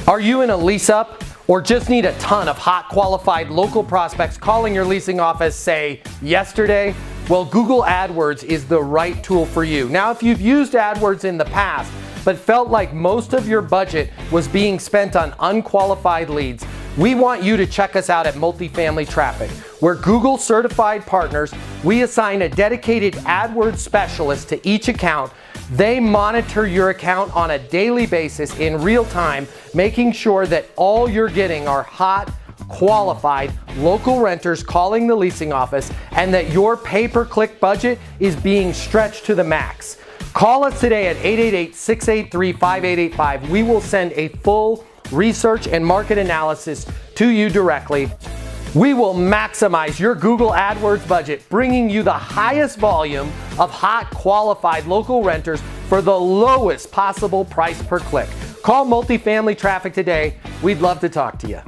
Are you in a lease up or just need a ton of hot qualified local prospects calling your leasing office, say, yesterday? Well, Google AdWords is the right tool for you. Now, if you've used AdWords in the past, but felt like most of your budget was being spent on unqualified leads, we want you to check us out at Multifamily Traffic. We're Google certified partners. We assign a dedicated AdWords specialist to each account. They monitor your account on a daily basis in real time, making sure that all you're getting are hot, qualified local renters calling the leasing office, and that your pay-per-click budget is being stretched to the max. Call us today at 888-683-5885. We will send a full research and market analysis to you directly. We will maximize your Google AdWords budget, bringing you the highest volume of hot, qualified local renters for the lowest possible price per click. Call Multifamily Traffic today. We'd love to talk to you.